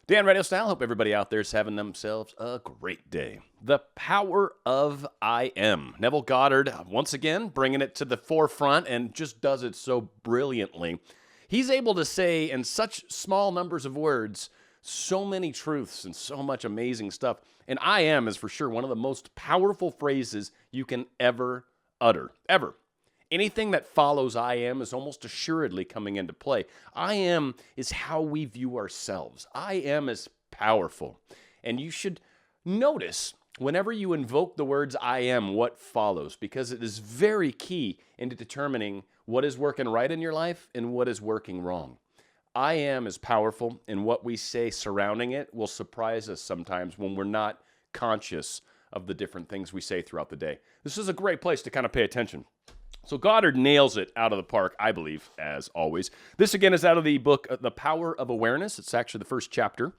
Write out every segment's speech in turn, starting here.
Dan RadioStyle, hope everybody out there is having themselves a great day. The power of I am. Neville Goddard, once again, bringing it to the forefront and just does it so brilliantly. He's able to say in such small numbers of words so many truths and so much amazing stuff. And I am is for sure one of the most powerful phrases you can ever utter, ever. Anything that follows I am is almost assuredly coming into play. I am is how we view ourselves. I am is powerful. And you should notice whenever you invoke the words I am, what follows, because it is very key into determining what is working right in your life and what is working wrong. I am is powerful, and what we say surrounding it will surprise us sometimes when we're not conscious of the different things we say throughout the day. This is a great place to kind of pay attention. So Goddard nails it out of the park, I believe, as always. This, again, is out of the book, The Power of Awareness. It's actually the first chapter.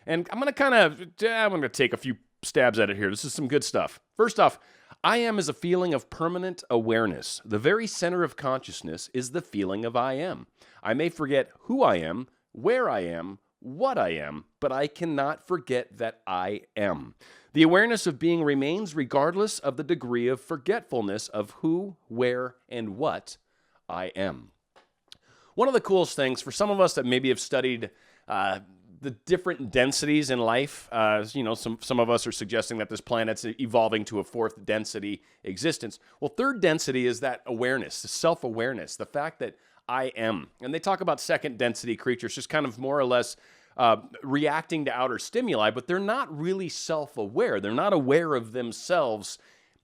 And I'm going to take a few stabs at it here. This is some good stuff. First off, I am is a feeling of permanent awareness. The very center of consciousness is the feeling of I am. I may forget who I am, where I am, what I am, but I cannot forget that I am. The awareness of being remains regardless of the degree of forgetfulness of who, where, and what I am. One of the coolest things for some of us that maybe have studied the different densities in life, some of us are suggesting that this planet's evolving to a fourth density existence. Well, third density is that awareness, the self-awareness, the fact that I am. And they talk about second density creatures, just kind of more or less reacting to outer stimuli, but they're not really self-aware. They're not aware of themselves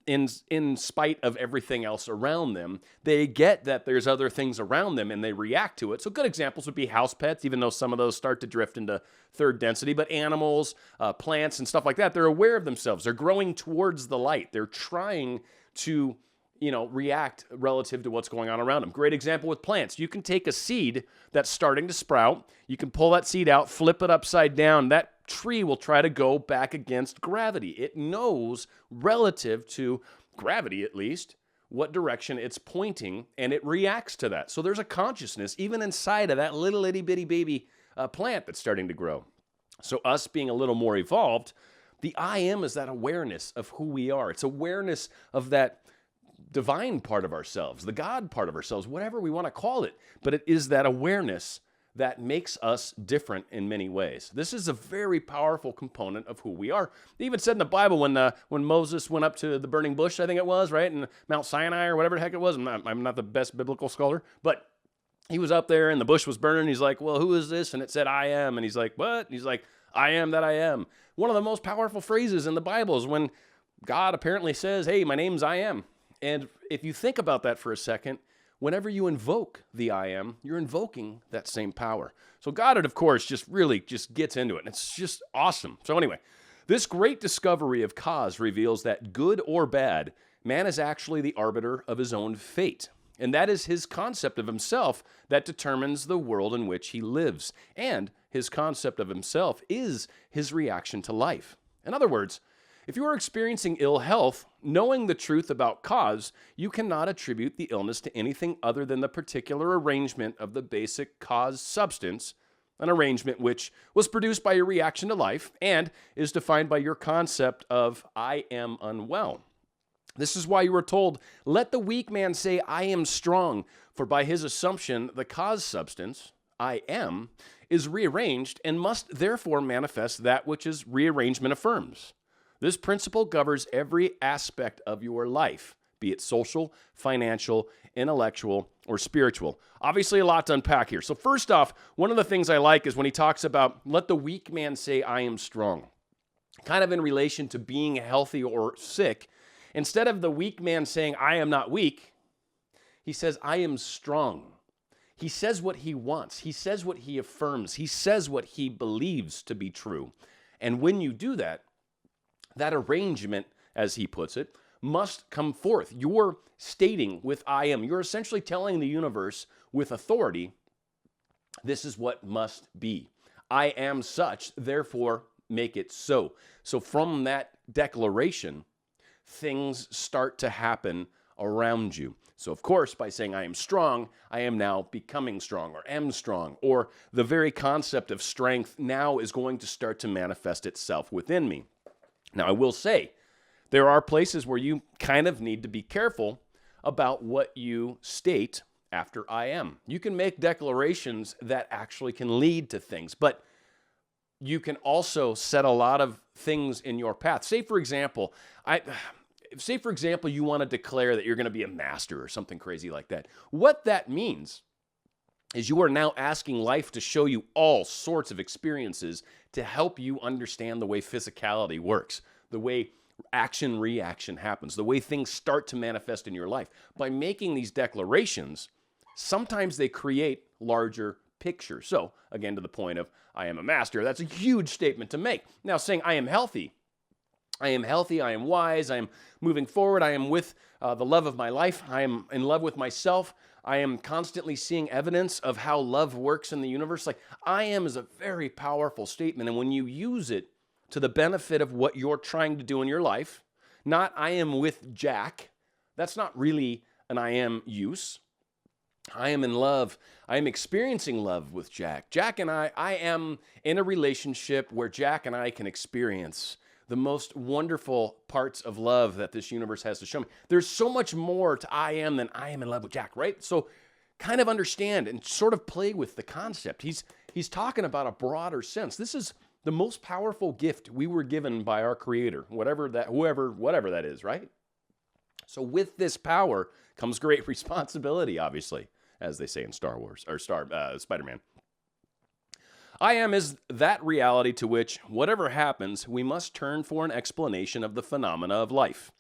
in spite of everything else around them. They get that there's other things around them and they react to it. So good examples would be house pets, even though some of those start to drift into third density, but animals, plants, and stuff like that, they're aware of themselves. They're growing towards the light. They're trying to react relative to what's going on around them. Great example with plants. You can take a seed that's starting to sprout. You can pull that seed out, flip it upside down. That tree will try to go back against gravity. It knows, relative to gravity at least, what direction it's pointing, and it reacts to that. So there's a consciousness even inside of that little itty bitty baby plant that's starting to grow. So us being a little more evolved, the I am is that awareness of who we are. It's awareness of that divine part of ourselves, the God part of ourselves, whatever we want to call it. But it is that awareness that makes us different in many ways. This is a very powerful component of who we are. They even said in the Bible when Moses went up to the burning bush, I think it was, right, in Mount Sinai or whatever the heck it was. I'm not the best biblical scholar, but he was up there and the bush was burning. He's like, well, who is this? And it said, I am. And he's like, what? And he's like, I am that I am. One of the most powerful phrases in the Bible is when God apparently says, hey, my name's I am. And if you think about that for a second, whenever you invoke the I am, you're invoking that same power. So Goddard, of course, just gets into it. And it's just awesome. So anyway, this great discovery of cause reveals that good or bad, man is actually the arbiter of his own fate. And that is his concept of himself that determines the world in which he lives. And his concept of himself is his reaction to life. In other words, if you are experiencing ill health, knowing the truth about cause, you cannot attribute the illness to anything other than the particular arrangement of the basic cause substance, an arrangement which was produced by your reaction to life and is defined by your concept of I am unwell. This is why you were told, let the weak man say, I am strong, for by his assumption, the cause substance, I am, is rearranged and must therefore manifest that which his rearrangement affirms. This principle governs every aspect of your life, be it social, financial, intellectual, or spiritual. Obviously, a lot to unpack here. So first off, one of the things I like is when he talks about, let the weak man say, I am strong. Kind of in relation to being healthy or sick. Instead of the weak man saying, I am not weak, he says, I am strong. He says what he wants. He says what he affirms. He says what he believes to be true. And when you do that, that arrangement, as he puts it, must come forth. You're stating with I am. You're essentially telling the universe with authority, this is what must be. I am such, therefore make it so. So from that declaration, things start to happen around you. So, of course, by saying I am strong, I am now becoming strong or am strong, or the very concept of strength now is going to start to manifest itself within me. Now, I will say, there are places where you kind of need to be careful about what you state after I am. You can make declarations that actually can lead to things, but you can also set a lot of things in your path. Say, for example, you want to declare that you're going to be a master or something crazy like that. What that means is you are now asking life to show you all sorts of experiences to help you understand the way physicality works, the way action-reaction happens, the way things start to manifest in your life. By making these declarations, sometimes they create larger pictures. So, again, to the point of, I am a master, that's a huge statement to make. Now, saying, I am healthy, I am wise, I am moving forward, I am with the love of my life, I am in love with myself, I am constantly seeing evidence of how love works in the universe. Like, I am is a very powerful statement, and when you use it to the benefit of what you're trying to do in your life, not I am with Jack, that's not really an I am use. I am in love. I am experiencing love with Jack. Jack and I am in a relationship where Jack and I can experience the most wonderful parts of love that this universe has to show me. There's so much more to I am than I am in love with Jack, right? So kind of understand and sort of play with the concept. He's talking about a broader sense. This is the most powerful gift we were given by our Creator, whatever that is, right? So with this power comes great responsibility, obviously, as they say in Star Wars, or Spider-Man. I am is that reality to which, whatever happens, we must turn for an explanation of the phenomena of life.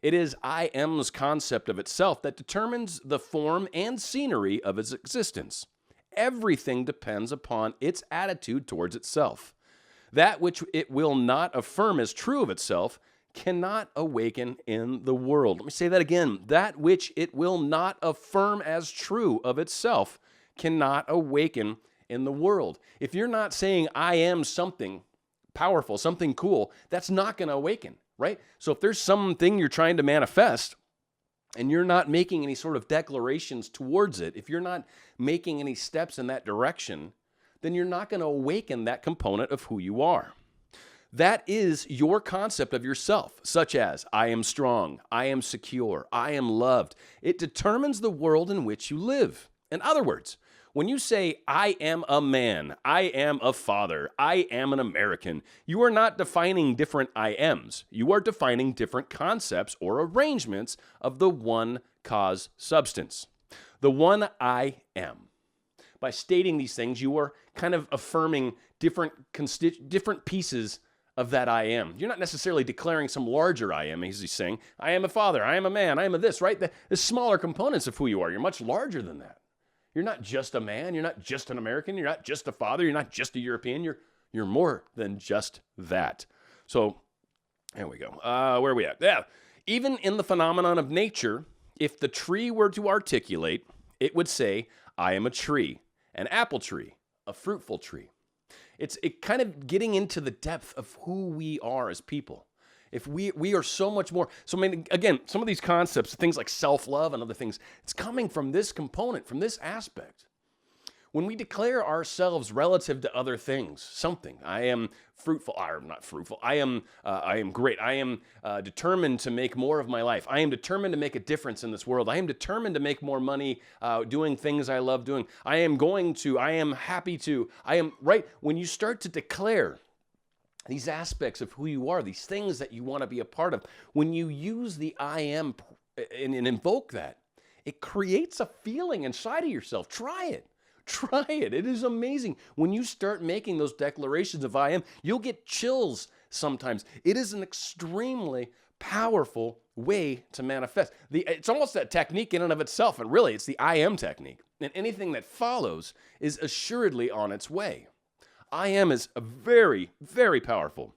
It is I am's concept of itself that determines the form and scenery of its existence. Everything depends upon its attitude towards itself. That which it will not affirm as true of itself cannot awaken in the world. Let me say that again. That which it will not affirm as true of itself cannot awaken in the world. If you're not saying I am something powerful, something cool, that's not going to awaken, right? So if there's something you're trying to manifest and you're not making any sort of declarations towards it, if you're not making any steps in that direction, then you're not going to awaken that component of who you are. That is your concept of yourself, such as I am strong, I am secure, I am loved. It determines the world in which you live. In other words, when you say, I am a man, I am a father, I am an American, you are not defining different I ams. You are defining different concepts or arrangements of the one cause substance, the one I am. By stating these things, you are kind of affirming different pieces of that I am. You're not necessarily declaring some larger I am, as he's saying, I am a father, I am a man, I am a this, right? The smaller components of who you are. You're much larger than that. You're not just a man, you're not just an American, you're not just a father, you're not just a European, you're more than just that. So, there we go. Where are we at? Yeah. Even in the phenomenon of nature, if the tree were to articulate, it would say, I am a tree. An apple tree, a fruitful tree. It's kind of getting into the depth of who we are as people. If we are so much more. So, I mean, again, some of these concepts, things like self-love and other things, it's coming from this component, from this aspect. When we declare ourselves relative to other things, something, I am fruitful, or not fruitful, I am great, I am determined to make more of my life, I am determined to make a difference in this world, I am determined to make more money doing things I love doing, I am happy to, right? When you start to declare these aspects of who you are, these things that you want to be a part of, when you use the I am and invoke that, it creates a feeling inside of yourself. Try it. Try it. It is amazing. When you start making those declarations of I am, you'll get chills sometimes. It is an extremely powerful way to manifest. It's almost a technique in and of itself, and really it's the I am technique. And anything that follows is assuredly on its way. I am is very, very powerful.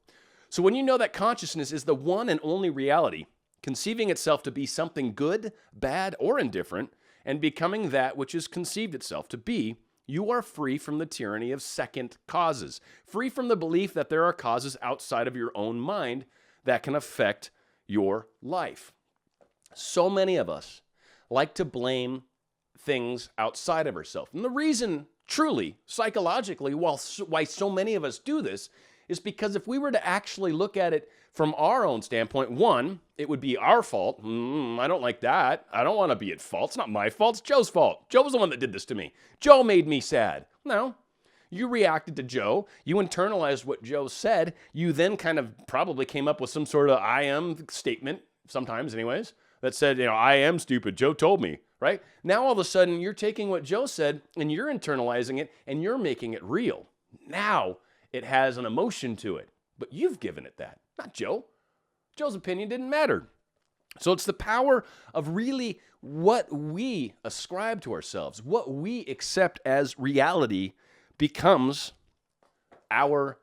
So when you know that consciousness is the one and only reality, conceiving itself to be something good, bad, or indifferent, and becoming that which is conceived itself to be, you are free from the tyranny of second causes, free from the belief that there are causes outside of your own mind that can affect your life. So many of us like to blame things outside of ourselves. And the reason, truly, psychologically, why so many of us do this is because if we were to actually look at it from our own standpoint, one, it would be our fault. I don't like that. I don't want to be at fault. It's not my fault. It's Joe's fault. Joe was the one that did this to me. Joe made me sad. No. You reacted to Joe. You internalized what Joe said. You then kind of probably came up with some sort of I am statement, sometimes anyways, that said, I am stupid. Joe told me, right? Now all of a sudden you're taking what Joe said and you're internalizing it and you're making it real. Now it has an emotion to it, but you've given it that, not Joe. Joe's opinion didn't matter. So it's the power of really what we ascribe to ourselves, what we accept as reality becomes our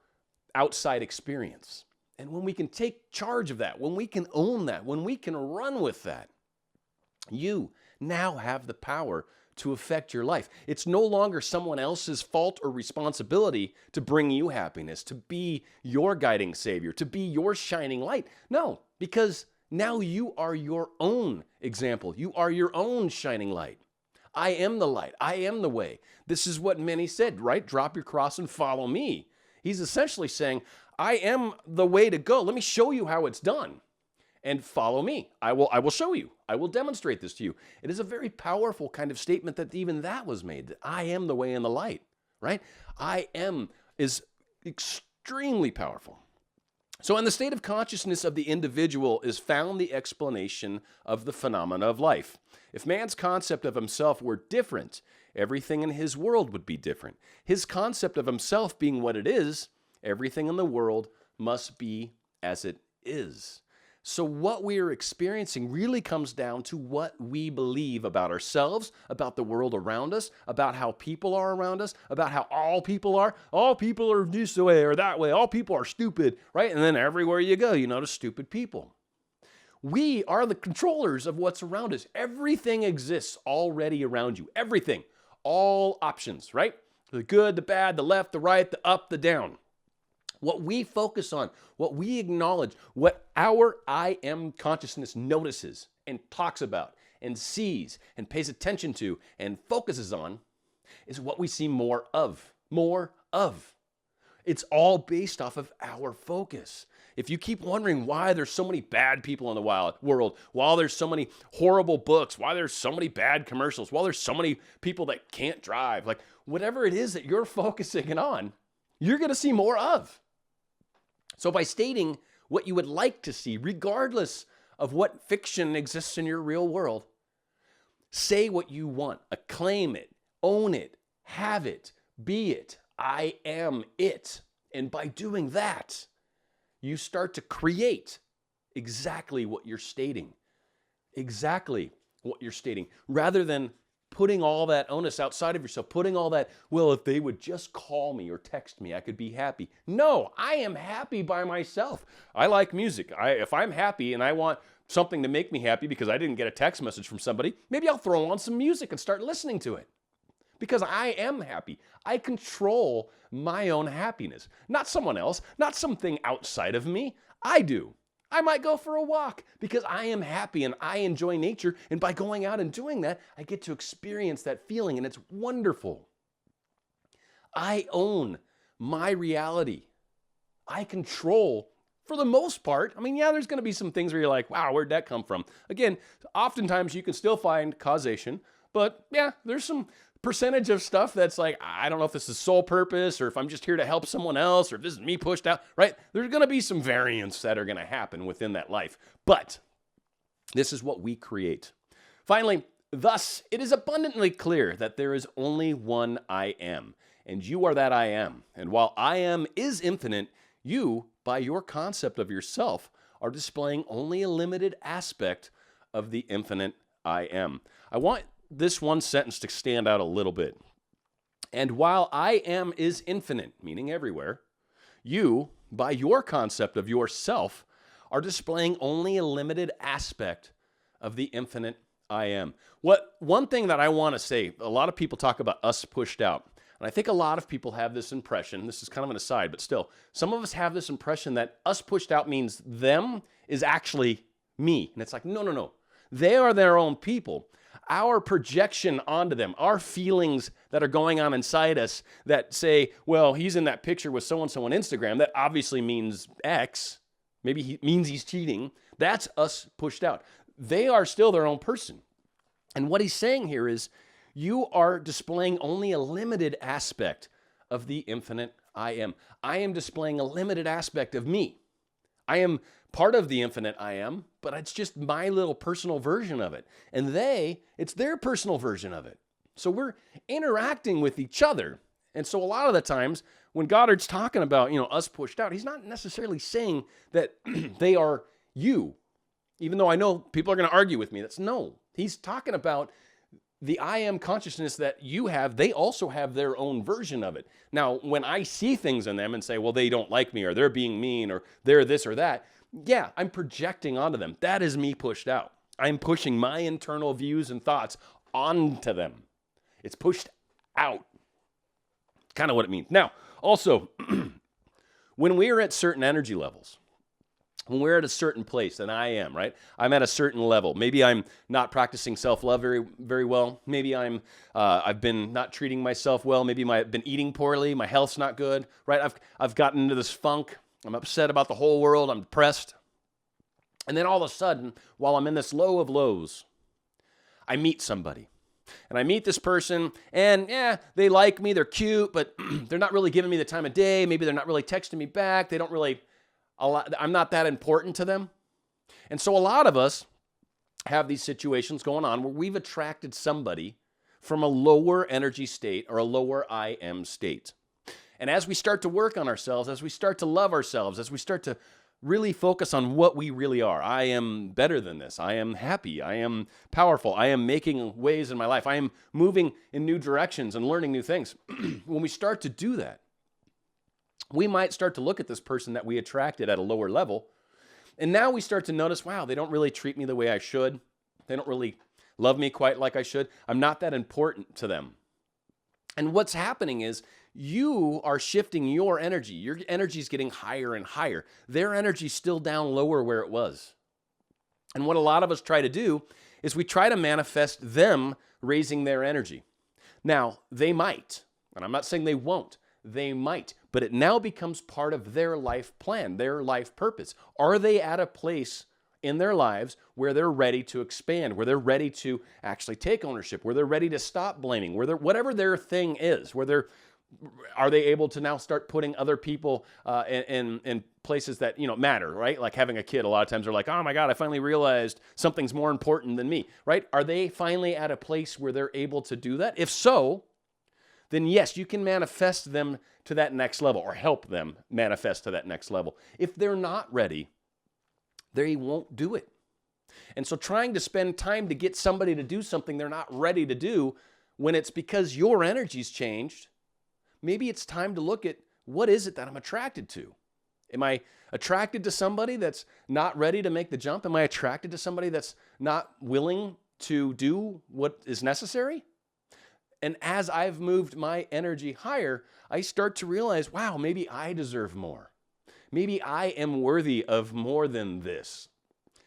outside experience. And when we can take charge of that, when we can own that, when we can run with that, you now have the power to affect your life. It's no longer someone else's fault or responsibility to bring you happiness, to be your guiding savior, to be your shining light. No, because now you are your own example. You are your own shining light. I am the light. I am the way. This is what many said, right? Drop your cross and follow me. He's essentially saying, I am the way to go. Let me show you how it's done. And follow me. I will show you. I will demonstrate this to you. It is a very powerful kind of statement that even that was made, that I am the way and the light, right? I am is extremely powerful. So in the state of consciousness of the individual is found the explanation of the phenomena of life. If man's concept of himself were different, everything in his world would be different. His concept of himself being what it is, everything in the world must be as it is. So what we are experiencing really comes down to what we believe about ourselves, about the world around us, about how people are around us, about how all people are. All people are this way or that way. All people are stupid, right? And then everywhere you go, you notice stupid people. We are the controllers of what's around us. Everything exists already around you. Everything. All options, right? The good, the bad, the left, the right, the up, the down. What we focus on, what we acknowledge, what our I am consciousness notices and talks about and sees and pays attention to and focuses on is what we see more of. More of. It's all based off of our focus. If you keep wondering why there's so many bad people in the world, why there's so many horrible books, why there's so many bad commercials, why there's so many people that can't drive, like whatever it is that you're focusing on, you're going to see more of. So by stating what you would like to see, regardless of what fiction exists in your real world, say what you want, acclaim it, own it, have it, be it. I am it. And by doing that, you start to create exactly what you're stating. Exactly what you're stating. Rather than putting all that onus outside of yourself, putting all that, well, if they would just call me or text me, I could be happy. No, I am happy by myself. I like music. If I'm happy and I want something to make me happy because I didn't get a text message from somebody, maybe I'll throw on some music and start listening to it. Because I am happy. I control my own happiness. Not someone else, not something outside of me. I do. I might go for a walk because I am happy and I enjoy nature. And by going out and doing that, I get to experience that feeling and it's wonderful. I own my reality. I control, for the most part. I mean, yeah, there's going to be some things where you're like, wow, where'd that come from? Again, oftentimes you can still find causation, but yeah, there's some percentage of stuff that's like, I don't know if this is sole purpose or if I'm just here to help someone else or if this is me pushed out, right? There's going to be some variants that are going to happen within that life. But this is what we create. Finally, thus, it is abundantly clear that there is only one I am, and you are that I am. And while I am is infinite, you, by your concept of yourself, are displaying only a limited aspect of the infinite I am. I want this one sentence to stand out a little bit. And while I am is infinite, meaning everywhere, you, by your concept of yourself, are displaying only a limited aspect of the infinite I am. One thing that I want to say, a lot of people talk about us pushed out. And I think a lot of people have this impression, this is kind of an aside, but still, some of us have this impression that us pushed out means them is actually me. And it's like, no. They are their own people. Our projection onto them, our feelings that are going on inside us that say, well, he's in that picture with so-and-so on Instagram, that obviously means X. Maybe he means he's cheating. That's us pushed out. They are still their own person. And what he's saying here is you are displaying only a limited aspect of the infinite I am. I am displaying a limited aspect of me. I am part of the infinite I am, but it's just my little personal version of it. And it's their personal version of it. So we're interacting with each other. And so a lot of the times when Goddard's talking about, us pushed out, he's not necessarily saying that they are you. Even though I know people are going to argue with me. He's talking about the I am consciousness that you have. They also have their own version of it. Now, when I see things in them and say, well, they don't like me, or they're being mean, or they're this or that, yeah, I'm projecting onto them. That is me pushed out. I'm pushing my internal views and thoughts onto them. It's pushed out. Kind of what it means. Now, also, when we're at certain energy levels, when we're at a certain place, and I am, right? I'm at a certain level. Maybe I'm not practicing self-love very, very well. Maybe I've been not treating myself well. Maybe I've been eating poorly. My health's not good, right? I've gotten into this funk. I'm upset about the whole world. I'm depressed. And then all of a sudden, while I'm in this low of lows, I meet somebody. And I meet this person, and yeah, they like me. They're cute, but they're not really giving me the time of day. Maybe they're not really texting me back. They don't really... I'm not that important to them. And so a lot of us have these situations going on where we've attracted somebody from a lower energy state or a lower I am state. And as we start to work on ourselves, as we start to love ourselves, as we start to really focus on what we really are, I am better than this. I am happy. I am powerful. I am making waves in my life. I am moving in new directions and learning new things. When we start to do that, we might start to look at this person that we attracted at a lower level, and now we start to notice, wow, they don't really treat me the way I should. They don't really love me quite like I should. I'm not that important to them. And what's happening is you are shifting your energy. Your energy is getting higher and higher. Their energy is still down lower where it was. And what a lot of us try to do is we try to manifest them raising their energy. Now, they might, and I'm not saying they won't. They might, but it now becomes part of their life plan, their life purpose. Are they at a place in their lives where they're ready to expand, where they're ready to actually take ownership, where they're ready to stop blaming, whatever their thing is, are they able to now start putting other people in places that matter, right? Like having a kid, a lot of times they're like, oh my God, I finally realized something's more important than me, right? Are they finally at a place where they're able to do that? If so, then yes, you can manifest them to that next level or help them manifest to that next level. If they're not ready, they won't do it. And so trying to spend time to get somebody to do something they're not ready to do when it's because your energy's changed, maybe it's time to look at what is it that I'm attracted to? Am I attracted to somebody that's not ready to make the jump? Am I attracted to somebody that's not willing to do what is necessary? And as I've moved my energy higher, I start to realize, wow, maybe I deserve more. Maybe I am worthy of more than this.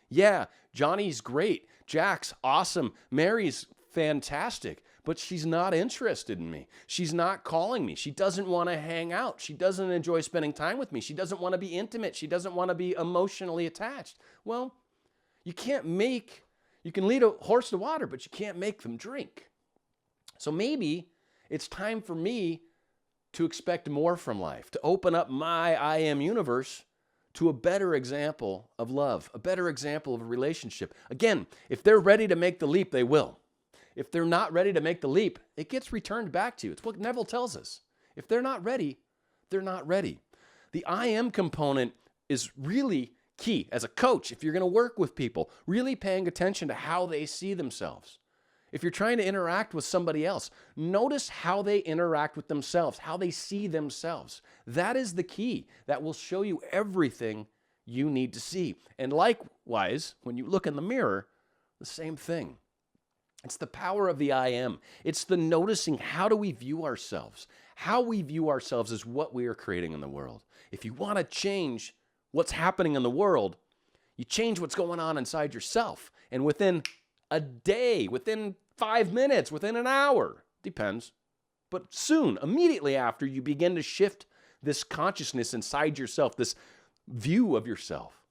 Yeah, Johnny's great. Jack's awesome. Mary's fantastic. But she's not interested in me. She's not calling me. She doesn't want to hang out. She doesn't enjoy spending time with me. She doesn't want to be intimate. She doesn't want to be emotionally attached. Well, you can lead a horse to water, but you can't make them drink. So maybe it's time for me to expect more from life, to open up my I am universe to a better example of love, a better example of a relationship. Again, if they're ready to make the leap, they will. If they're not ready to make the leap, it gets returned back to you. It's what Neville tells us. If they're not ready, they're not ready. The I am component is really key as a coach. If you're going to work with people, really paying attention to how they see themselves. If you're trying to interact with somebody else, notice how they interact with themselves, how they see themselves. That is the key. That will show you everything you need to see. And likewise, when you look in the mirror, the same thing. It's the power of the I am. It's the noticing, how do we view ourselves? How we view ourselves is what we are creating in the world. If you want to change what's happening in the world, you change what's going on inside yourself. And within a day, within 5 minutes, within an hour. Depends. But soon, immediately after, you begin to shift this consciousness inside yourself, this view of yourself.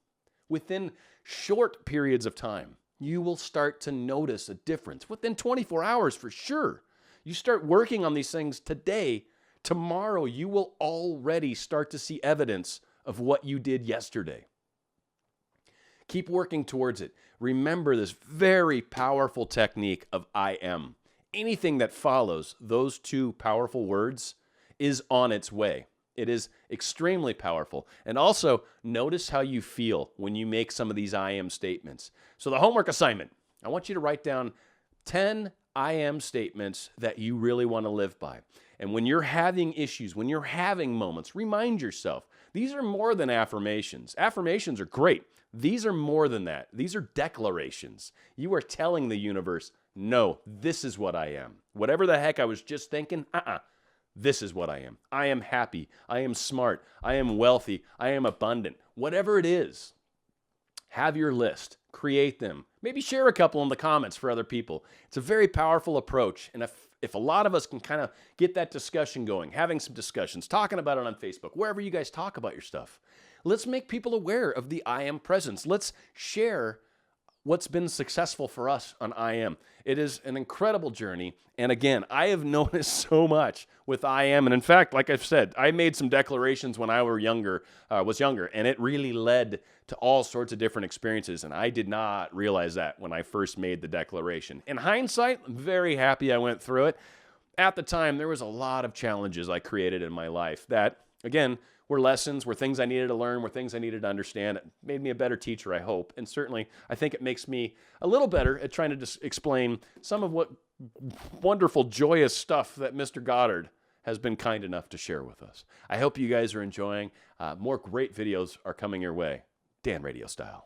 Within short periods of time, you will start to notice a difference. Within 24 hours, for sure. You start working on these things today. Tomorrow, you will already start to see evidence of what you did yesterday. Keep working towards it. Remember this very powerful technique of I am. Anything that follows those two powerful words is on its way. It is extremely powerful. And also, notice how you feel when you make some of these I am statements. So the homework assignment, I want you to write down 10 I am statements that you really want to live by. And when you're having issues, when you're having moments, remind yourself, these are more than affirmations. Affirmations are great. These are more than that. These are declarations. You are telling the universe, no, this is what I am. Whatever the heck I was just thinking, this is what I am. I am happy. I am smart. I am wealthy. I am abundant. Whatever it is, have your list. Create them. Maybe share a couple in the comments for other people. It's a very powerful approach. And if a lot of us can kind of get that discussion going, having some discussions, talking about it on Facebook, wherever you guys talk about your stuff, let's make people aware of the I am presence. Let's share what's been successful for us on I am. It is an incredible journey. And again, I have noticed so much with I am. And in fact, like I've said, I made some declarations when I was younger, and it really led to all sorts of different experiences. And I did not realize that when I first made the declaration. In hindsight, I'm very happy I went through it. At the time, there was a lot of challenges I created in my life that, again, were lessons, were things I needed to learn, were things I needed to understand. It made me a better teacher, I hope. And certainly, I think it makes me a little better at trying to explain some of what wonderful, joyous stuff that Mr. Goddard has been kind enough to share with us. I hope you guys are enjoying. More great videos are coming your way. Dan RadioStyle.